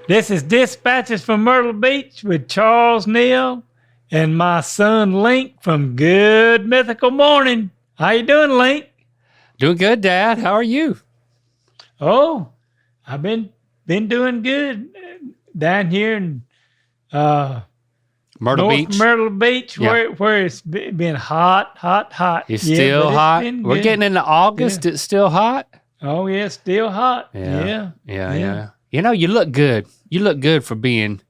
This is Dispatches from Myrtle Beach with Charles Neal and my son Link from Good Mythical Morning. How you doing, Link? Doing good, Dad. How are you? Oh, I've been doing good down here in Myrtle North Beach. Myrtle Beach, Yeah. where it's been hot. It's Yeah, still but it's hot. been We're good. getting into August. Yeah. It's still hot. Oh yeah, it's still hot. Yeah. Yeah. You know, you look good. You look good for being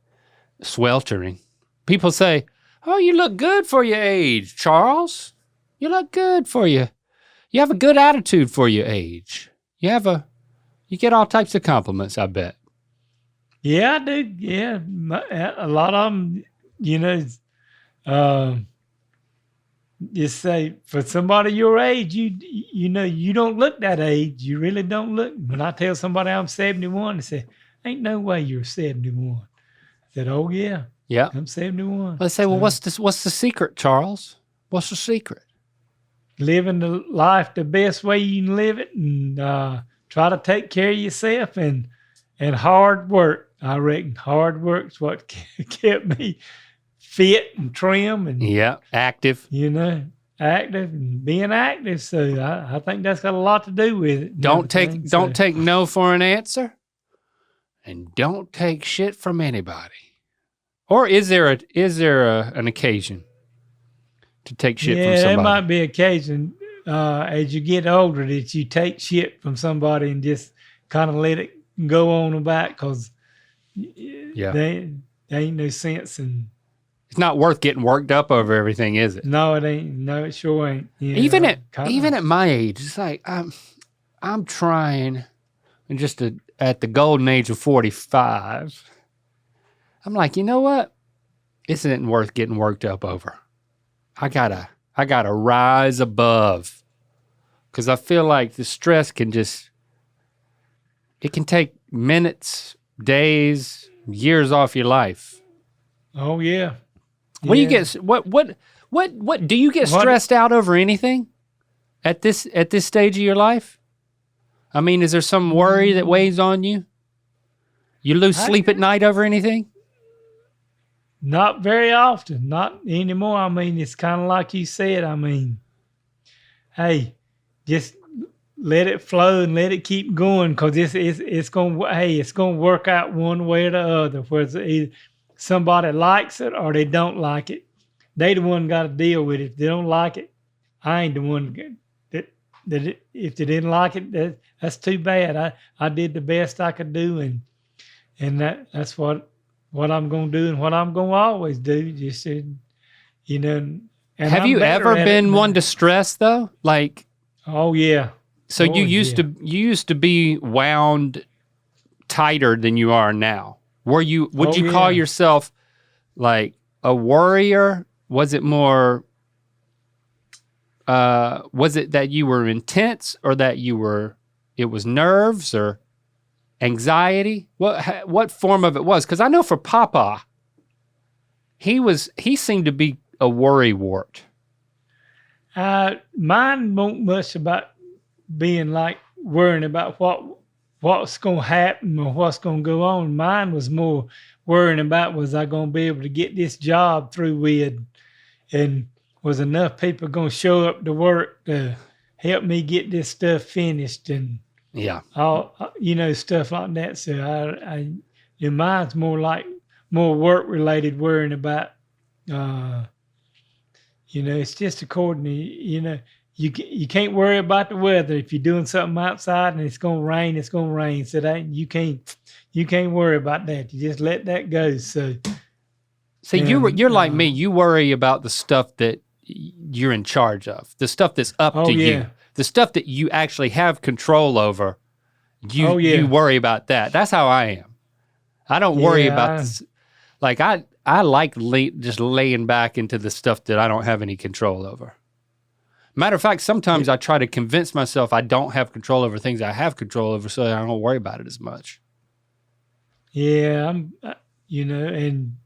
sweltering. People say, "Oh, you look good for your age, Charles. You look good for you. You have a good attitude for your age. You get all types of compliments, I bet." Yeah, I do. Yeah, a lot of them, uh, just say for somebody your age, you don't look that age. You really don't look. When I tell somebody I'm 71, they say, "Ain't no way you're 71." I said, "Oh yeah, Yeah. I'm 71." Let's say, well, So, what's the secret, Charles? What's the secret? living the life the best way you can live it, and try to take care of yourself and hard work. I reckon hard work's what kept me fit and trim and Yeah, active. active and being active. So I think that's got a lot to do with it. Don't take no for an answer, and don't take shit from anybody. Or is there an occasion to take shit from Yeah, there somebody? might be occasion as you get older that you take shit from somebody and just kind of let it go on about because there ain't no sense in. It's not worth getting worked up over everything, is it? No, it ain't. No, it sure ain't. Even at my age, it's like I'm trying, and at the golden age of 45, I'm like, you know what? This isn't worth getting worked up over. I gotta rise above, because I feel like the stress can take minutes, days, years off your life. Oh yeah. What do you get? What do you get stressed out over anything at this stage of your life? I mean, is there some worry that weighs on you? You lose sleep at night over anything? Not very often, not anymore. I mean, it's kind of like you said. I mean, hey, just let it flow and let it keep going because it's gonna work out one way or the other. Whether either somebody likes it or they don't like it, they the one got to deal with it. If they don't like it, I ain't the one that if they didn't like it, that's too bad. I did the best I could do, and that's what I'm gonna do and what I'm gonna always do. Just and Have I'm you better ever at it been now. one to stress though? Like, Oh yeah. so Oh, you used to be wound tighter than you are now. Would you call yeah. yourself like a worrier? Was it more was it that you were intense, or that it was nerves or anxiety? What form of it was? Because I know for Papa, he seemed to be a worrywart. Mine won't much about being like worrying about what's gonna happen or what's gonna go on. Mine was more worrying about was I gonna be able to get this job through with, and was enough people gonna show up to work to help me get this stuff finished and Yeah. all stuff like that. So mine's more work related worrying about. It's just according to you can't worry about the weather. If you're doing something outside and it's gonna rain, it's gonna rain. So that you can't worry about that. You just let that go. So See, you're like me. You worry about the stuff that you're in charge of, the stuff that's up to you, the stuff that you actually have control over. You worry about that. That's how I am. I don't worry about this. Like I like just laying back into the stuff that I don't have any control over. Matter of fact, sometimes I try to convince myself I don't have control over things I have control over, so I don't worry about it as much. Yeah, and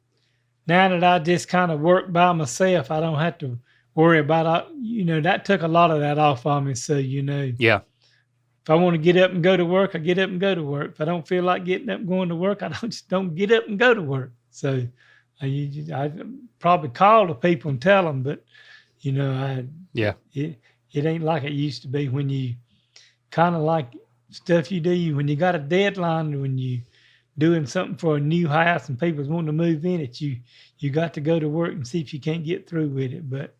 now that I just kind of work by myself, I don't have to worry about that took a lot of that off of me. So Yeah. If I want to get up and go to work, I get up and go to work. If I don't feel like getting up and going to work, I don't get up and go to work. So I probably call the people and tell them, but it ain't like it used to be when you kind of like stuff you do when you got a deadline, when you doing something for a new house and people's wanting to move in it, you got to go to work and see if you can't get through with it. But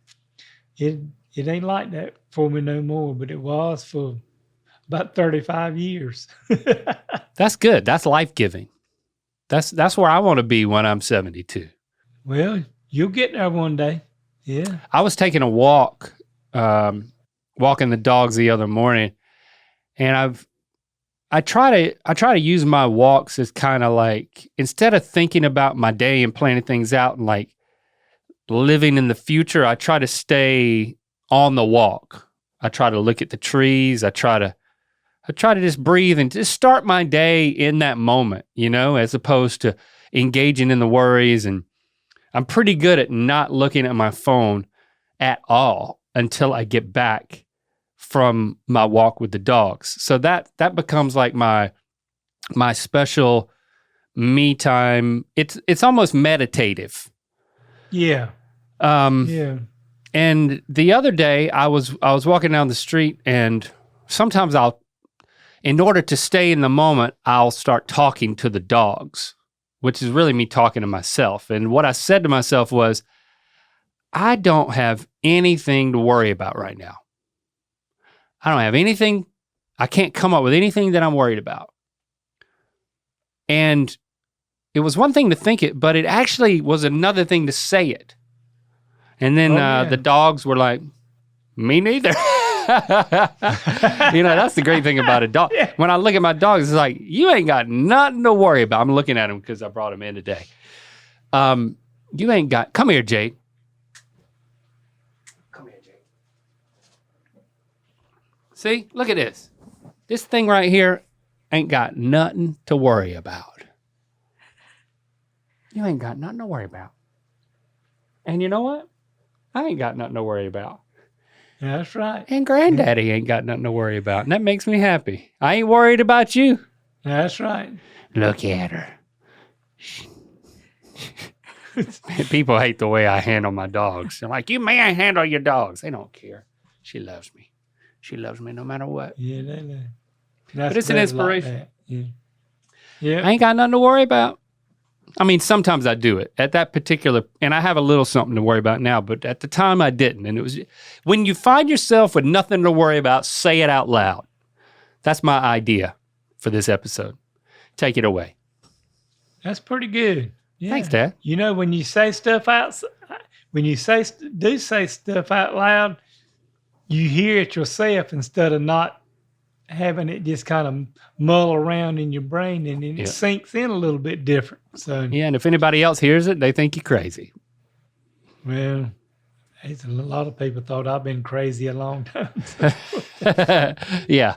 it ain't like that for me no more, but it was for about 35 years. That's good. That's life-giving. That's where I want to be when I'm 72. Well, you'll get there one day. Yeah. I was taking a walk, walking the dogs the other morning, and I try to use my walks as kind of like, instead of thinking about my day and planning things out and like living in the future, I try to stay on the walk. I try to look at the trees. I try to just breathe and just start my day in that moment, as opposed to engaging in the worries. And I'm pretty good at not looking at my phone at all until I get back from my walk with the dogs. So that becomes like my special me time. It's almost meditative. Yeah. Yeah. And the other day I was walking down the street, and sometimes in order to stay in the moment, I'll start talking to the dogs, which is really me talking to myself. And what I said to myself was, I don't have anything to worry about right now. I don't have anything. I can't come up with anything that I'm worried about. And it was one thing to think it, but it actually was another thing to say it. And then the dogs were like, me neither. That's the great thing about a dog. Yeah. When I look at my dogs, it's like, you ain't got nothing to worry about. I'm looking at him because I brought him in today. You ain't got, come here, Jake. See, look at this. This thing right here ain't got nothing to worry about. You ain't got nothing to worry about. And you know what? I ain't got nothing to worry about. That's right. And Granddaddy ain't got nothing to worry about. And that makes me happy. I ain't worried about you. That's right. Look at her. People hate the way I handle my dogs. They're like, you may handle your dogs. They don't care. She loves me. She loves me no matter what. Yeah, they love. But it's an inspiration. Like yeah. I ain't got nothing to worry about. I mean, sometimes I do it at that particular, and I have a little something to worry about now, but at the time I didn't. And it was, when you find yourself with nothing to worry about, say it out loud. That's my idea for this episode. Take it away. That's pretty good. Yeah. Thanks, Dad. When you say stuff out, do say stuff out loud, you hear it yourself instead of not having it just kind of mull around in your brain, and then it sinks in a little bit different. So and if anybody else hears it, they think you're crazy. Well, a lot of people thought I've been crazy a long time. Yeah,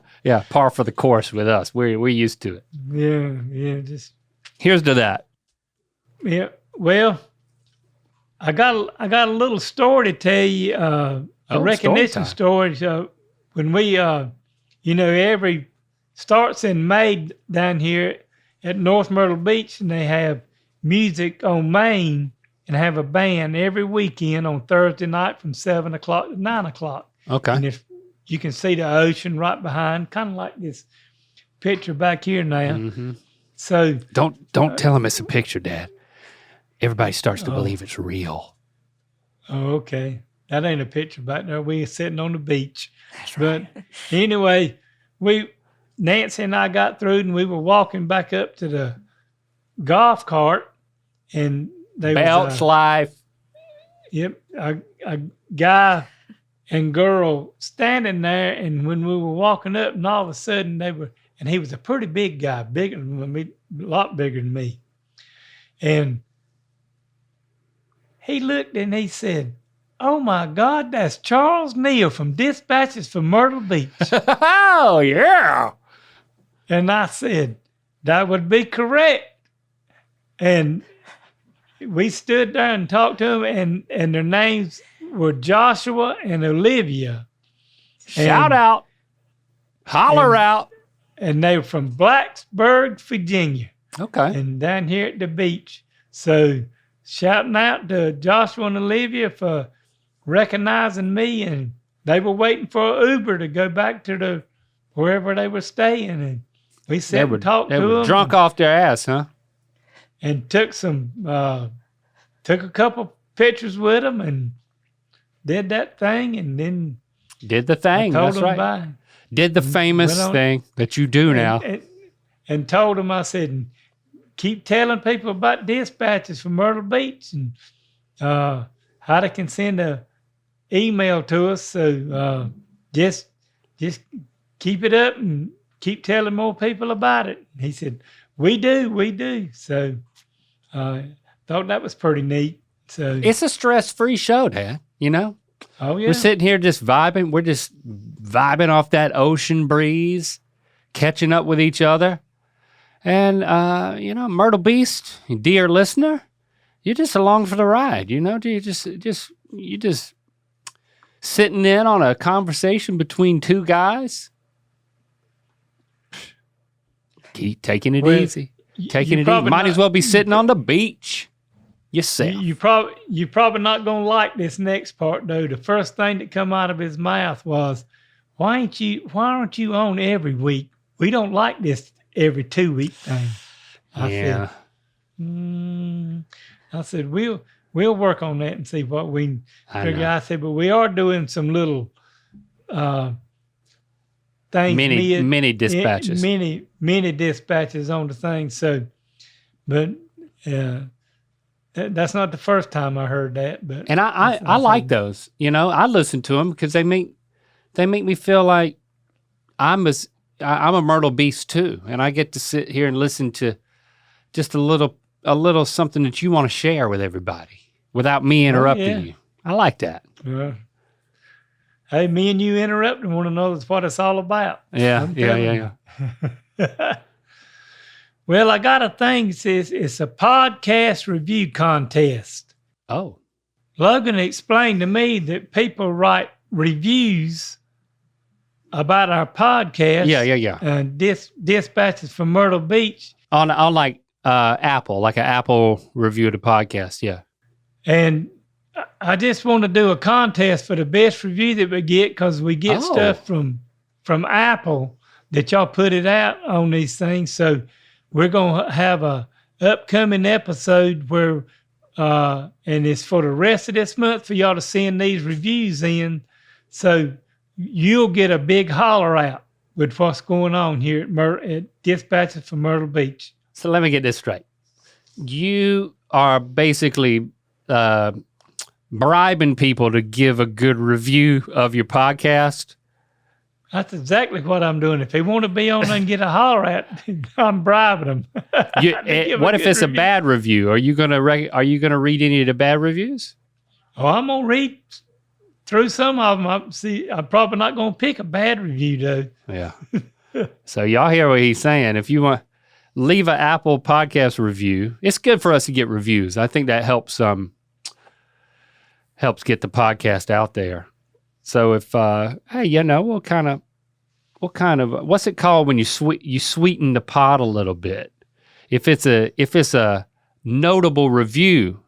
par for the course with us. We're used to it. Yeah. Just here's to that. Yeah. Well, I got a little story to tell you. A recognition story. So when we, every starts in May down here at North Myrtle Beach, and they have music on Main and have a band every weekend on Thursday night from 7 o'clock to 9 o'clock. Okay. And if you can see the ocean right behind, kind of like this picture back here now. Mm-hmm. So don't tell them it's a picture, Dad. Everybody starts to believe it's real. Oh, okay. That ain't a picture back there. We are sitting on the beach. That's right. But anyway, Nancy and I got through, and we were walking back up to the golf cart, and they Belts life. Yep, a guy and girl standing there, and when we were walking up, and all of a sudden and he was a pretty big guy, bigger than me, a lot bigger than me, and he looked and he said, "Oh my God, that's Charles Neal from Dispatches from Myrtle Beach." Oh, yeah. And I said, that would be correct. And we stood there and talked to them, and their names were Joshua and Olivia. Shout out. Holler out. And they were from Blacksburg, Virginia. Okay. And down here at the beach. So shouting out to Joshua and Olivia for recognizing me, and they were waiting for an Uber to go back to wherever they were staying, and we sat and talked to them. They were drunk off their ass, huh? And took a couple pictures with them and did that thing, and then did the thing. That's right. Bye. Did the famous thing that you do now, and told them, I said, keep telling people about Dispatches from Myrtle Beach and how they can send a email to us. So just keep it up and keep telling more people about it. He said, we do. So thought that was pretty neat. So it's a stress-free show, Dad, you know? Oh, yeah. We're sitting here just vibing. We're just vibing off that ocean breeze, catching up with each other. And, Myrtle Beach, dear listener, you're just along for the ride, you know? You're just sitting in on a conversation between two guys. Keep taking it easy. Taking it easy. Might as well be sitting on the beach. Yourself. You're probably not going to like this next part, though. The first thing that come out of his mouth was, why aren't you on every week? We don't like this every 2 week thing. I said, we'll work on that and see what we can figure out. I said, but we are doing some little things. Mini dispatches. Mini dispatches on the thing. So, but that's not the first time I heard that. But and I like those. You know, I listen to them because they make me feel like I'm a Myrtle Beast too, and I get to sit here and listen to just a little something that you want to share with everybody without me interrupting you. I like that. Hey, me and you interrupting one another is what it's all about. Yeah. Well, I got a thing that says it's a podcast review contest. Oh. Logan explained to me that people write reviews about our podcast. Yeah. Dispatches from Myrtle Beach. On like Apple, like an Apple review of the podcast, yeah. And I just want to do a contest for the best review that we get, because we get stuff from Apple that y'all put it out on these things. So we're going to have a upcoming episode where, and it's for the rest of this month for y'all to send these reviews in. So you'll get a big holler out with what's going on here at Dispatches from Myrtle Beach. So let me get this straight. You are basically bribing people to give a good review of your podcast. That's exactly what I'm doing. If they want to be on and get a holler at, I'm bribing them. What if it's a bad review? Are you gonna read any of the bad reviews? Oh, I'm gonna read through some of them. I'm probably not gonna pick a bad review though. Yeah. So y'all hear what he's saying. If you want, leave an Apple podcast review. It's good for us to get reviews. I think that helps get the podcast out there. So if we'll kind of what's it called when you sweeten the pot a little bit? If it's a notable review,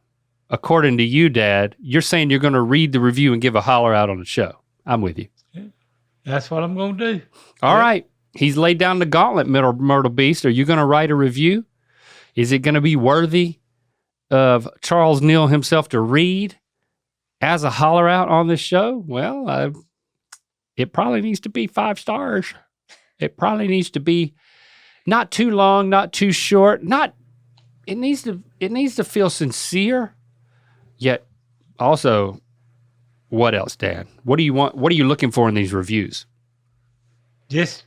according to you, Dad, you're saying you're going to read the review and give a holler out on the show. I'm with you. That's what I'm going to do. All right. He's laid down the gauntlet, Myrtle Beast. Are you going to write a review? Is it going to be worthy of Charles Neal himself to read as a holler out on this show? Well, it probably needs to be 5 stars. It probably needs to be not too long, not too short. It needs to feel sincere, yet also, what else, Dan? What do you want? What are you looking for in these reviews? Just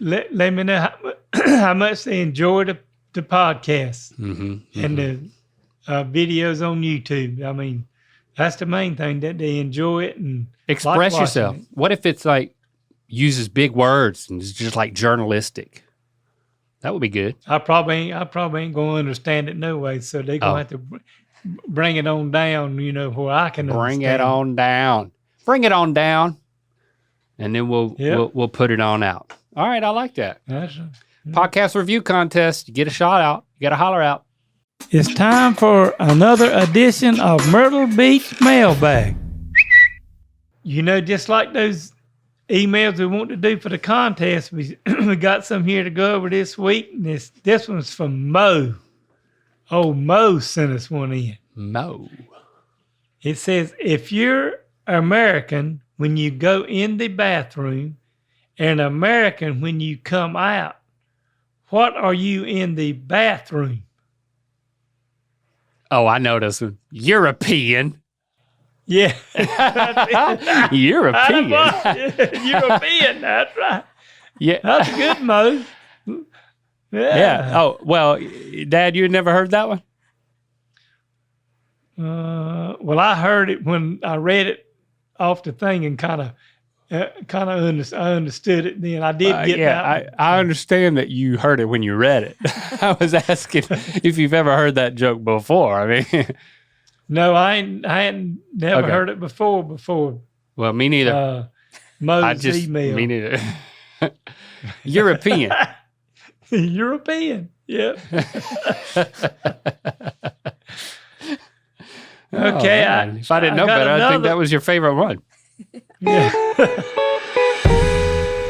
let me know how much they enjoy the podcast and the videos on YouTube. I mean, that's the main thing, that they enjoy it and express yourself. What if it's like uses big words and it's just like journalistic? That would be good. I probably ain't going to understand it no way. So they're going to have to bring it on down, where I can bring understand. it on down. Bring it on down. and then we'll put it on out. All right, I like that. That's right. Podcast review contest. You get a shout out. You got to holler out. It's time for another edition of Myrtle Beach Mailbag. Just like those emails we want to do for the contest, we got some here to go over this week. And this one's from Mo. Oh, Mo sent us one in. Mo. It says, if you're American when you go in the bathroom and American when you come out, what are you in the bathroom? Oh, I know this one. European. Yeah. European. European, that's right. Yeah. That's good, Mo. Yeah. Oh, well, Dad, you had never heard that one? Well, I heard it when I read it off the thing and kind of understood it. Then I did get that. I understand that you heard it when you read it. I was asking if you've ever heard that joke before. I mean, no, I hadn't never heard it before. Well, me neither. Mo's email. Me neither. European. European. Yep. Okay. If I didn't know better, I'd think that was your favorite one. Yeah.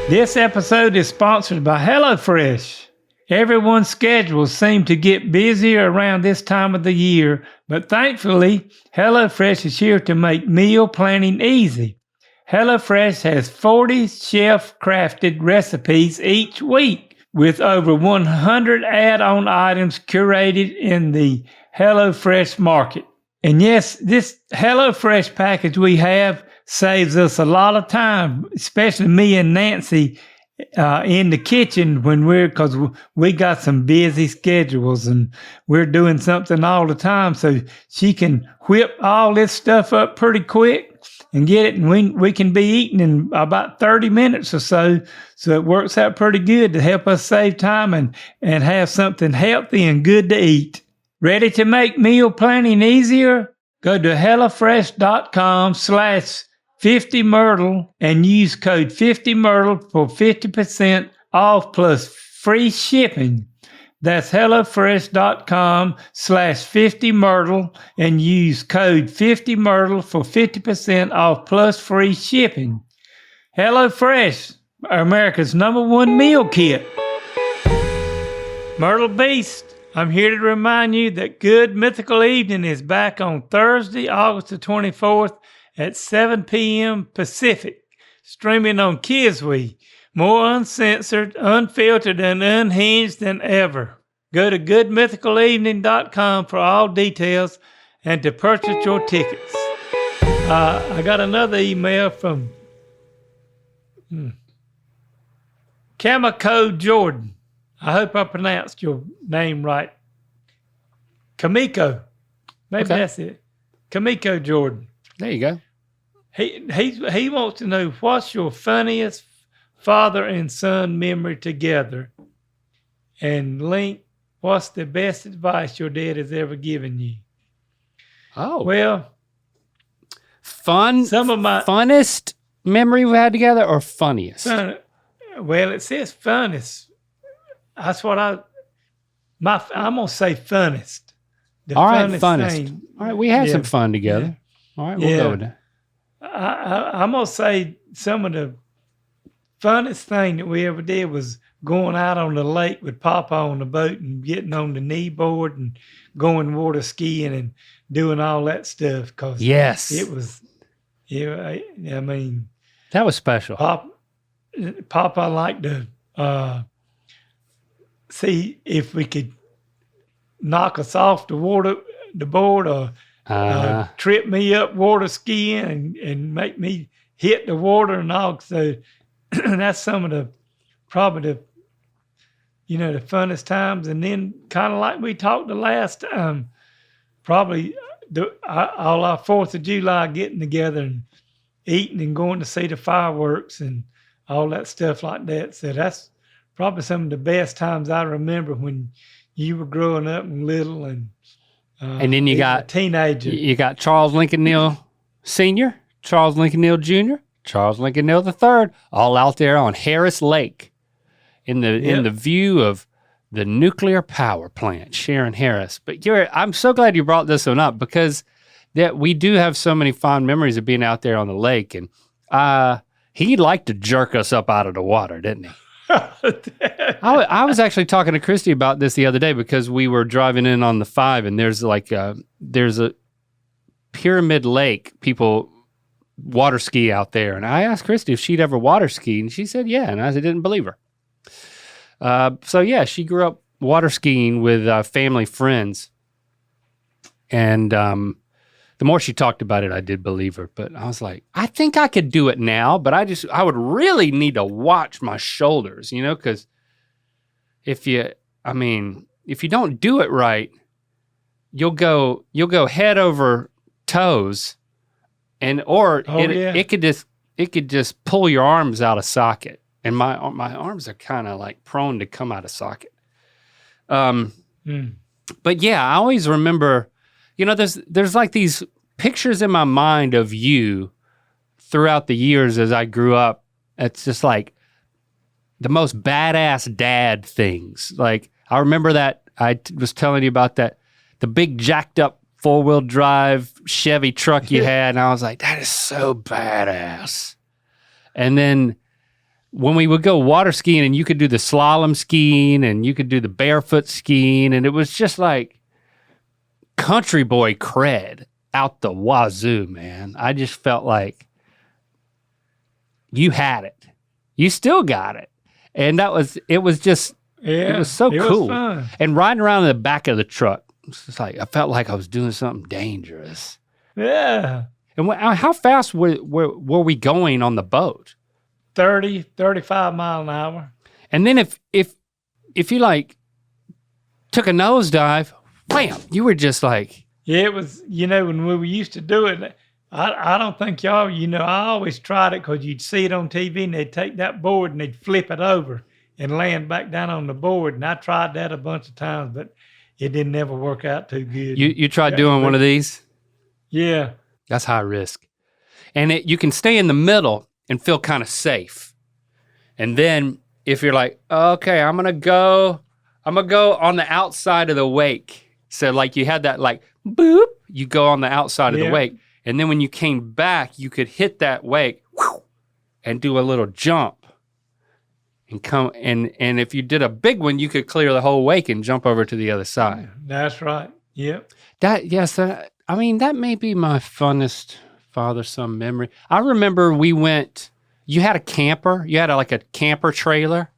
This episode is sponsored by HelloFresh. Everyone's schedules seem to get busier around this time of the year, but thankfully, HelloFresh is here to make meal planning easy. HelloFresh has 40 chef-crafted recipes each week, with over 100 add-on items curated in the HelloFresh market. And yes, this HelloFresh package we have saves us a lot of time, especially me and Nancy in the kitchen because we got some busy schedules and we're doing something all the time. So she can whip all this stuff up pretty quick and get it, and we can be eating in about 30 minutes or so. So it works out pretty good to help us save time and have something healthy and good to eat. Ready to make meal planning easier? Go to HelloFresh.com/50Myrtle and use code 50Myrtle for 50% off plus free shipping. That's HelloFresh.com/50Myrtle and use code 50Myrtle for 50% off plus free shipping. HelloFresh, America's #1 meal kit. Myrtle Beast, I'm here to remind you that Good Mythical Evening is back on Thursday, August the 24th at 7 p.m. Pacific, streaming on Kiswe, more uncensored, unfiltered, and unhinged than ever. Go to goodmythicalevening.com for all details and to purchase your tickets. I got another email from Kamiko Jordan. I hope I pronounced your name right. Kamiko. Maybe that's it. Kamiko Jordan. There you go. He wants to know, what's your funniest father and son memory together? And link, what's the best advice your dad has ever given you? Oh. Well, some of my funnest memory we had together, or funniest? Well, it says funnest. That's what I'm going to say funnest. All right, funnest. Thing. All right, we had some fun together. Yeah. All right, we'll go with that. I'm going to say some of the funnest thing that we ever did was going out on the lake with Papa on the boat and getting on the knee board and going water skiing and doing all that stuff. Cause it was, I mean. That was special. Papa liked to see if we could knock us off the board or trip me up water skiing and make me hit the water and all. So that's some of the probably the funnest times. And then kind of like we talked the last time, probably all our 4th of July getting together and eating and going to see the fireworks and all that stuff like that. So that's probably some of the best times I remember when you were growing up and little and then you got a teenager. You got Charles Lincoln Neal Sr., Charles Lincoln Neal Jr., Charles Lincoln Neal III, all out there on Harris Lake in the view of the nuclear power plant, Sharon Harris. But I'm so glad you brought this one up because that we do have so many fond memories of being out there on the lake. And he liked to jerk us up out of the water, didn't he? I was actually talking to Christy about this the other day because we were driving in on the 5 and there's a Pyramid Lake, people water ski out there. And I asked Christy if she'd ever water ski and she said, yeah. And I didn't believe her. So yeah, she grew up water skiing with family friends. And the more she talked about it, I did believe her. But I was like, I think I could do it now, but I would really need to watch my shoulders, because if you don't do it right, you'll go head over toes, it could just pull your arms out of socket. And my arms are kind of like prone to come out of socket. But yeah, I always remember, there's like these pictures in my mind of you throughout the years as I grew up. It's just like the most badass dad things. Like I remember that I was telling you about that, the big jacked up 4-wheel drive Chevy truck you had. And I was like, that is so badass. And then when we would go water skiing and you could do the slalom skiing and you could do the barefoot skiing, and it was just like country boy cred out the wazoo, man. I just felt like you had it. You still got it. And it was so cool. Was and riding around in the back of the truck, it's just like, I felt like I was doing something dangerous. Yeah. And how fast were we going on the boat? 30, 35 mile an hour. And then if you like took a nosedive, wham, you were just like. Yeah, it was, when we used to do it, I don't think y'all, I always tried it because you'd see it on TV and they'd take that board and they'd flip it over and land back down on the board. And I tried that a bunch of times, but it didn't ever work out too good. You tried doing one of these? Yeah. That's high risk. And you can stay in the middle and feel kind of safe. And then if you're like, okay, I'm gonna go on the outside of the wake. So like you had that like boop, you go on the outside of the wake. And then when you came back, you could hit that wake and do a little jump and come and if you did a big one, you could clear the whole wake and jump over to the other side. That's right. Yep. That may be my funnest father-son memory. I remember you had a camper, you had a camper trailer,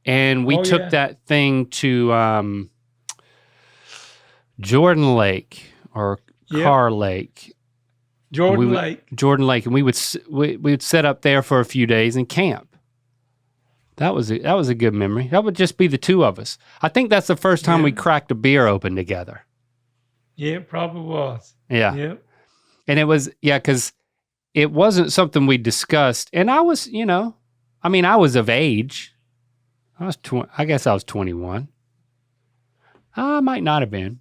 and we took that thing to Jordan Lake or Carr Lake. Jordan Lake. And we would set up there for a few days and camp. That was a good memory. That would just be the two of us. I think that's the first time we cracked a beer open together. Yeah, it probably was. Yeah. Yep. And it was, because it wasn't something we discussed. And I was, I was of age. I guess I was 21. I might not have been.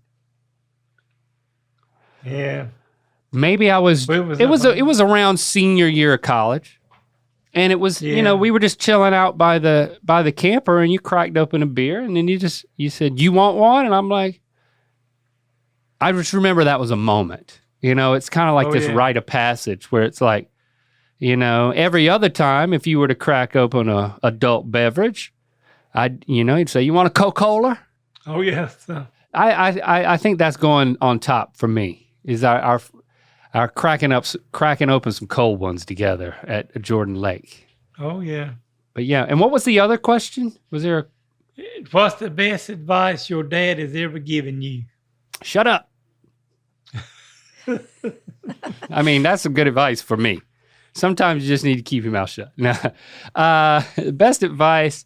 Yeah. Maybe I was. It was around senior year of college. And it was, we were just chilling out by the camper and you cracked open a beer and then you said, you want one? And I'm like, I just remember that was a moment. It's kind of like this rite of passage where it's like, every other time if you were to crack open a adult beverage, you'd say, you want a Coca-Cola? Oh, yes. I think that's going on top for me, is our cracking open some cold ones together at Jordan Lake. Oh, yeah. But yeah, and what was the other question? Was there What's the best advice your dad has ever given you? Shut up. That's some good advice for me. Sometimes you just need to keep your mouth shut. The best advice,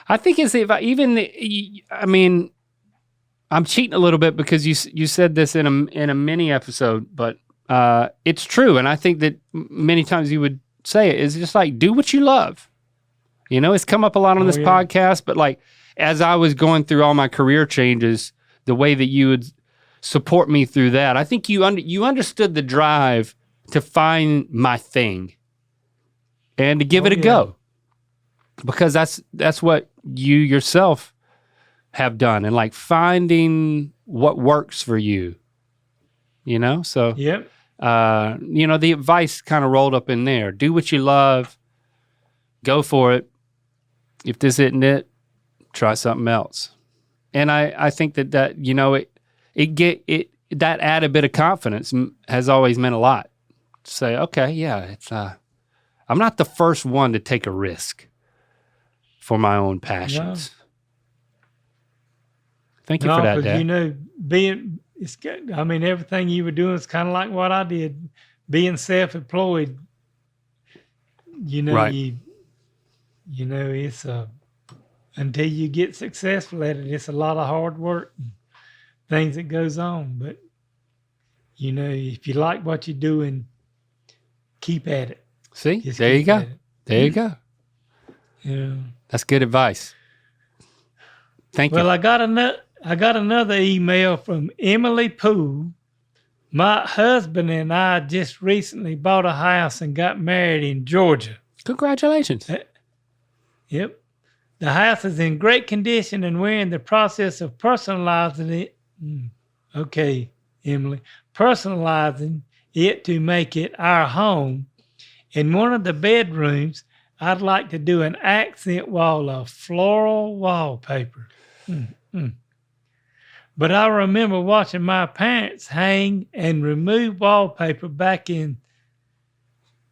I think, is I'm cheating a little bit because you said this in a mini episode, but it's true, and I think that many times you would say it is just like do what you love. It's come up a lot on this podcast, but like as I was going through all my career changes, the way that you would support me through that, I think you understood the drive to find my thing, and to give it a go, because that's what you yourself have done, and like finding what works for you, so yep. The advice kind of rolled up in there. Do what you love, go for it. If this isn't it, try something else. And I think that that added bit of confidence has always meant a lot. To say, okay, yeah, it's I'm not the first one to take a risk for my own passions. No. Thank you for that, Dad. Everything you were doing is kind of like what I did, being self-employed. Right. It's until you get successful at it, it's a lot of hard work and things that goes on. But if you like what you're doing, keep at it. See, there you go. There you go. Yeah, that's good advice. Thank you. Well, I got another email from Emily Poole. My husband and I just recently bought a house and got married in Georgia. Congratulations. Yep. The house is in great condition and we're in the process of personalizing it. Okay, Emily. Personalizing it to make it our home. In one of the bedrooms, I'd like to do an accent wall of floral wallpaper. But I remember watching my parents hang and remove wallpaper back in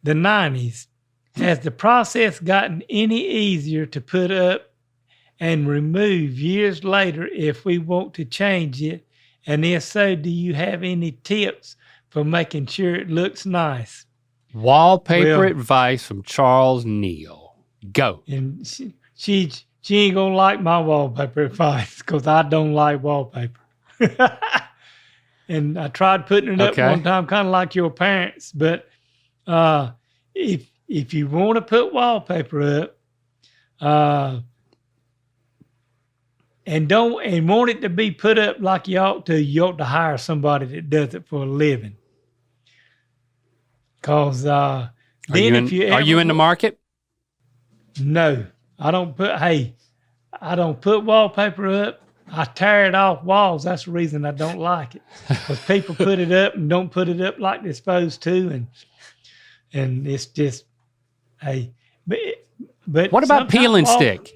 the 90s. Has the process gotten any easier to put up and remove years later if we want to change it? And if so, do you have any tips for making sure it looks nice? Wallpaper advice from Charles Neal. Go. And she ain't gonna like my wallpaper advice because I don't like wallpaper. And I tried putting it up one time, kind of like your parents. But if you want to put wallpaper up, and want it to be put up like you ought to hire somebody that does it for a living. Cause are you in the market? No, I don't put wallpaper up. I tear it off walls. That's the reason I don't like it. Because people put it up and don't put it up like they're supposed to, and it's just but what about peel and stick?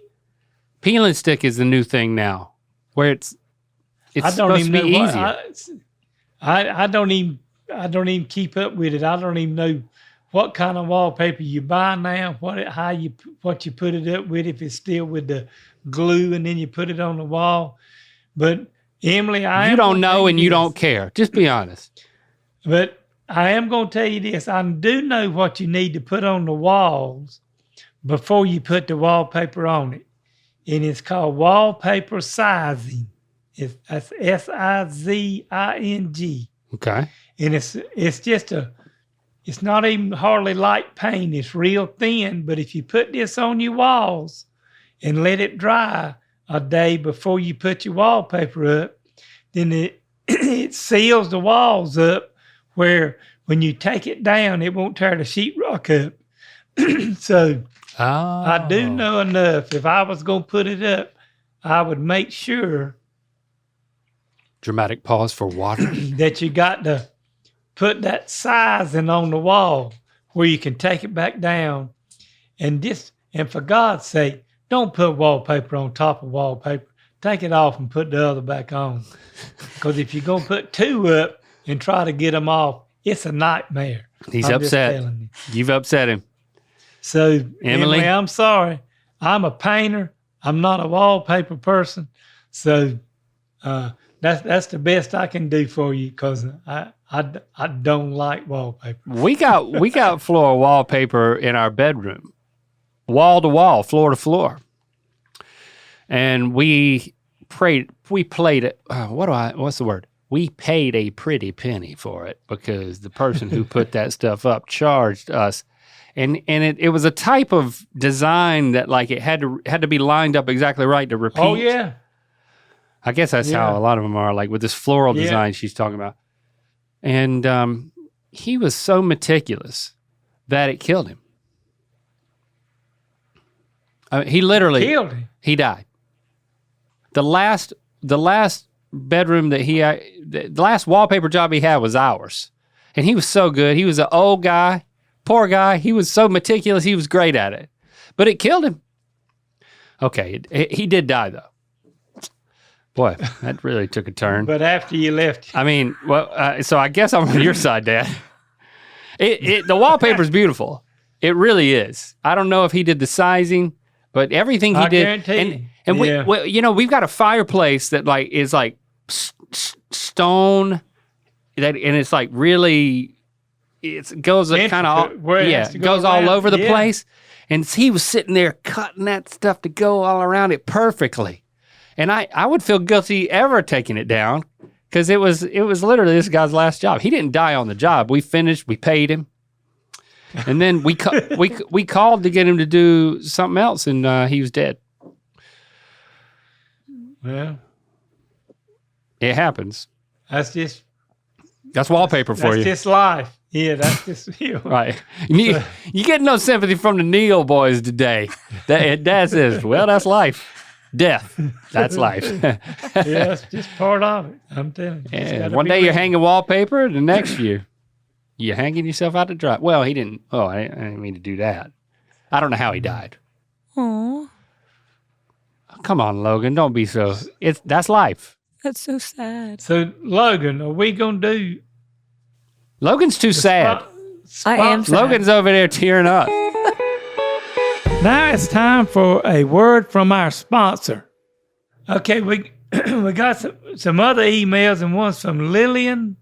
Peel and stick is the new thing now, where it's supposed to be easier. I don't even keep up with it. I don't even know what kind of wallpaper you buy now, what you put it up with, if it's still with the glue and then you put it on the wall. But Emily, you don't know and you don't care. Just be honest. But I am going to tell you this. I do know what you need to put on the walls before you put the wallpaper on it. And it's called wallpaper sizing. That's sizing. Okay. And it's not even hardly light paint. It's real thin. But if you put this on your walls and let it dry a day before you put your wallpaper up, then it seals the walls up where when you take it down, it won't tear the sheetrock up. So I do know enough. If I was going to put it up, I would make sure. Dramatic pause for water. That you got to put that sizing on the wall where you can take it back down. And for God's sake, don't put wallpaper on top of wallpaper. Take it off and put the other back on. Because if you're going to put two up and try to get them off, it's a nightmare. He's upset. You've upset him. So, Emily, I'm sorry. I'm a painter. I'm not a wallpaper person. So that's the best I can do for you because I don't like wallpaper. We got floor wallpaper in our bedroom, wall to wall, floor to floor, and we played it. What's the word? We paid a pretty penny for it because the person who put that stuff up charged us. And it was a type of design that like it had to be lined up exactly right to repeat. Oh yeah. I guess that's how a lot of them are, like with this floral design she's talking about. And he was so meticulous that it killed him. I mean, he literally killed him. He died. The last bedroom that the last wallpaper job he had was ours. And he was so good. He was an old guy, poor guy. He was so meticulous. He was great at it. But it killed him. Okay, he did die, though. Boy, that really took a turn. But after you left. I mean, well, so I guess I'm on your side, Dad. The wallpaper's beautiful. It really is. I don't know if he did the sizing, but everything he did. Guarantee. And we've got a fireplace that is like stone, and it's like really, it goes kind of goes all over the place. And he was sitting there cutting that stuff to go all around it perfectly. And I would feel guilty ever taking it down because it was literally this guy's last job. He didn't die on the job. We finished. We paid him, and then we called to get him to do something else, and he was dead. Well, it happens. That's wallpaper for you. That's just life. Yeah, that's just you. Right. You get no sympathy from the Neal boys today. Dad says, well, that's life. Death. That's life. Yeah, it's just part of it. I'm telling you. Yeah, one day you're hanging wallpaper, the next you're hanging yourself out to dry. Well, he didn't. Oh, I didn't mean to do that. I don't know how he died. Aw. Come on, Logan. Don't be so. That's life. That's so sad. So, Logan, are we going to do... Logan's too sad. I am sad. Logan's over there tearing up. Now it's time for a word from our sponsor. Okay, we got some other emails, and one's from Lillian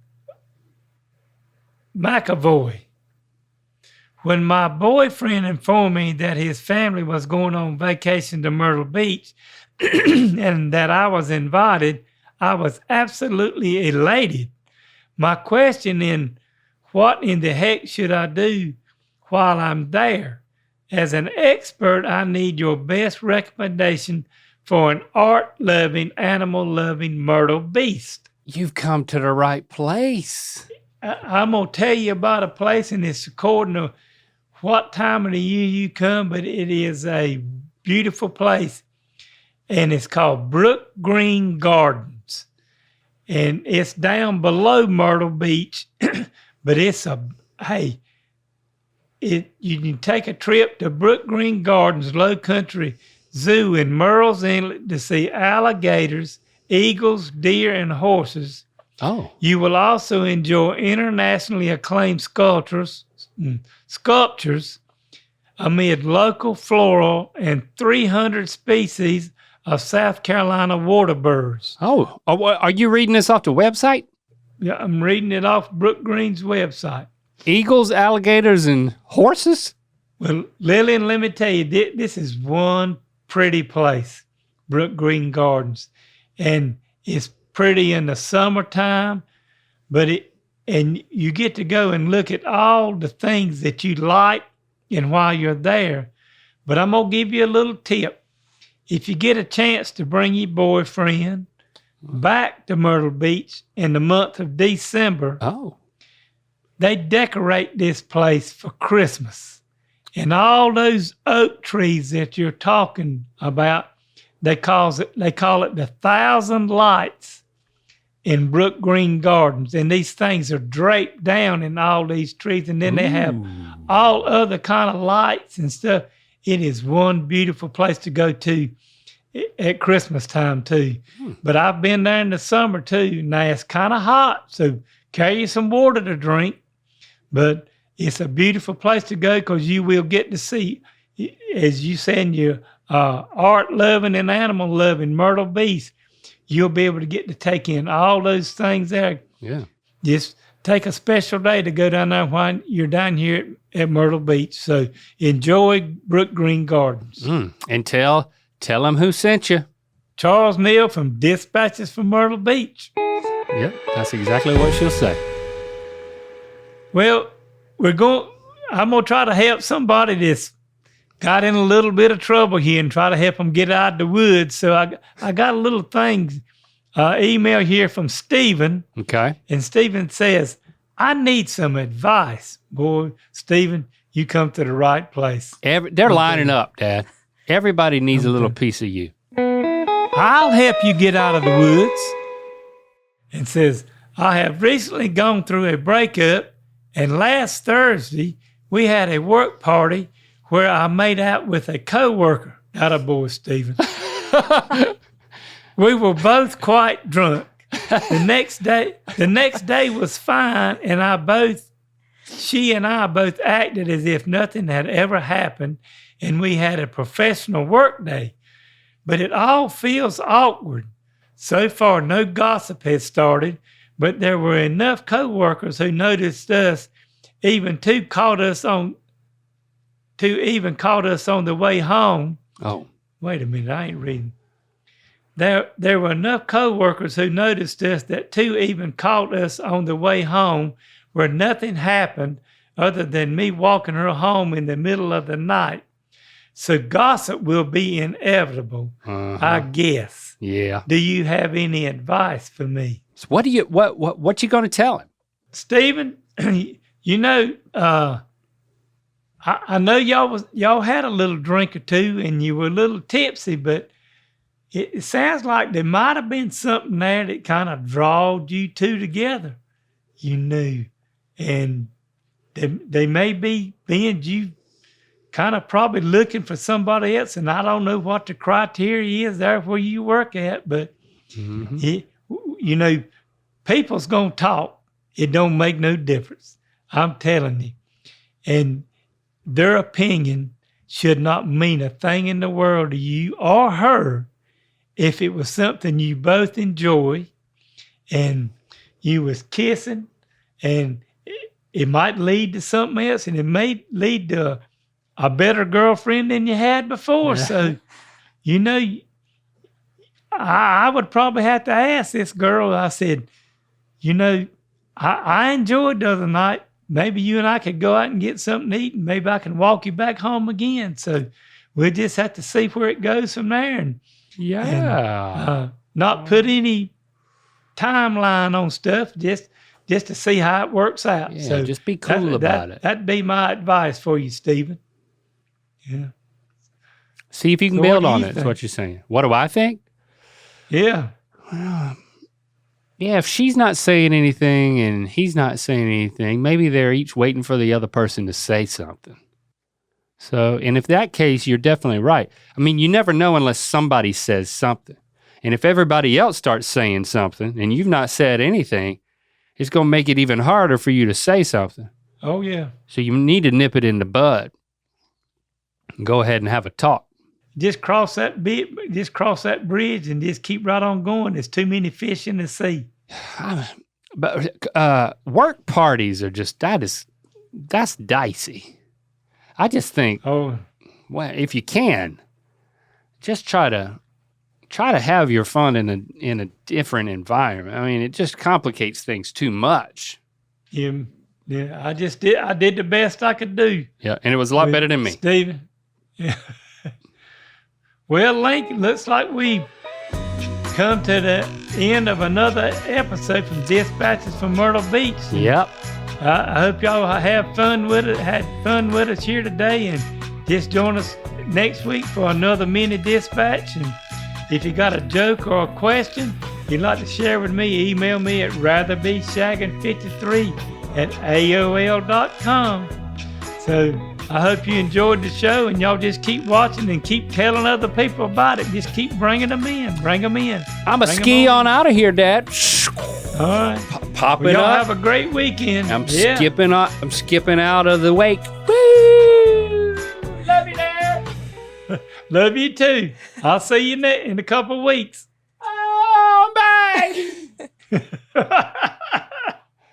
McAvoy. When my boyfriend informed me that his family was going on vacation to Myrtle Beach and that I was invited, I was absolutely elated. My question is, what in the heck should I do while I'm there? As an expert, I need your best recommendation for an art-loving, animal-loving Myrtle beast. You've come to the right place. I'm going to tell you about a place, and it's according to what time of the year you come, but it is a beautiful place, and it's called Brook Green Gardens, and it's down below Myrtle Beach, but it's you can take a trip to Brook Green Gardens Low Country Zoo in Murrells Inlet to see alligators, eagles, deer, and horses. Oh. You will also enjoy internationally acclaimed sculptures amid local floral and 300 species of South Carolina water birds. Oh, are you reading this off the website? Yeah, I'm reading it off Brook Green's website. Eagles, alligators, and horses? Well, Lillian, let me tell you, this is one pretty place, Brook Green Gardens. And it's pretty in the summertime, and you get to go and look at all the things that you like and while you're there. But I'm going to give you a little tip. If you get a chance to bring your boyfriend back to Myrtle Beach in the month of December, they decorate this place for Christmas. And all those oak trees that you're talking about, they call it the 1,000 Lights in Brook Green Gardens. And these things are draped down in all these trees. And then they have all other kind of lights and stuff. It is one beautiful place to go to at Christmas time too. But I've been there in the summer too. Now it's kind of hot, so carry some water to drink. But it's a beautiful place to go because you will get to see, as you said, your art-loving and animal-loving Myrtle Beach. You'll be able to get to take in all those things there. Yeah. Just take a special day to go down there while you're down here at Myrtle Beach. So enjoy Brook Green Gardens. And tell them who sent you. Charles Neal from Dispatches from Myrtle Beach. Yep, that's exactly what she'll say. Well, I'm going to try to help somebody that's got in a little bit of trouble here and try to help them get out of the woods. So I got a little thing, email here from Stephen. Okay. And Stephen says, I need some advice. Boy, Stephen, you come to the right place. They're lining up, Dad. Everybody needs a little piece of you. I'll help you get out of the woods. And says, I have recently gone through a breakup, and last Thursday we had a work party where I made out with a coworker. Attaboy, Stephen. We were both quite drunk. The next day was fine, and she and I both acted as if nothing had ever happened, and we had a professional work day. But it all feels awkward. So far, no gossip has started, but there were enough coworkers who noticed us, even called us on the way home. Oh, wait a minute, I ain't reading. There were enough coworkers who noticed us that 2 even called us on the way home, where nothing happened other than me walking her home in the middle of the night. So gossip will be inevitable, I guess. Yeah. Do you have any advice for me? So what you going to tell him? Stephen, you know, I know y'all had a little drink or two and you were a little tipsy, but it sounds like there might have been something there that kind of drawed you two together. You knew. And they may be being you kind of probably looking for somebody else, and I don't know what the criteria is there where you work at, but you know, people's gonna talk. It don't make no difference. I'm telling you. And their opinion should not mean a thing in the world to you or her if it was something you both enjoy and you was kissing, and it might lead to something else, and it may lead to a better girlfriend than you had before. Yeah. So, you know, I would probably have to ask this girl. I said, you know, I enjoyed the other night. Maybe you and I could go out and get something to eat, and maybe I can walk you back home again. So we'll just have to see where it goes from there. And not put any timeline on stuff, just to see how it works out. Yeah, so just be cool about it. That'd be my advice for you, Stephen. Yeah. See if you can build on it. That's what you're saying. What do I think? Yeah. Yeah, if she's not saying anything and he's not saying anything, maybe they're each waiting for the other person to say something. So, and if that case, you're definitely right. I mean, you never know unless somebody says something. And if everybody else starts saying something and you've not said anything, it's going to make it even harder for you to say something. Oh, yeah. So you need to nip it in the bud. Go ahead and have a talk. Just cross that bridge and just keep right on going. There's too many fish in the sea. But work parties are just, that's dicey. I just think, well, if you can, just try to have your fun in a different environment. I mean, it just complicates things too much. Yeah, I did the best I could do. Yeah, and it was a lot better than me. Stephen. Yeah. Well, Lincoln, looks like we come to the end of another episode from Dispatches from Myrtle Beach. Yep. I hope y'all had fun with us here today, and just join us next week for another mini dispatch. And if you got a joke or a question you'd like to share with me, email me at ratherbeshagging53@aol.com. So I hope you enjoyed the show, and y'all just keep watching and keep telling other people about it. Just keep bringing them in. Bring them in. I'm a ski on out of here, Dad. All right. Popping y'all up. Have a great weekend. I'm skipping out of the wake. Woo! Love you, Dad. Love you too. I'll see you in a couple of weeks. Oh, bye.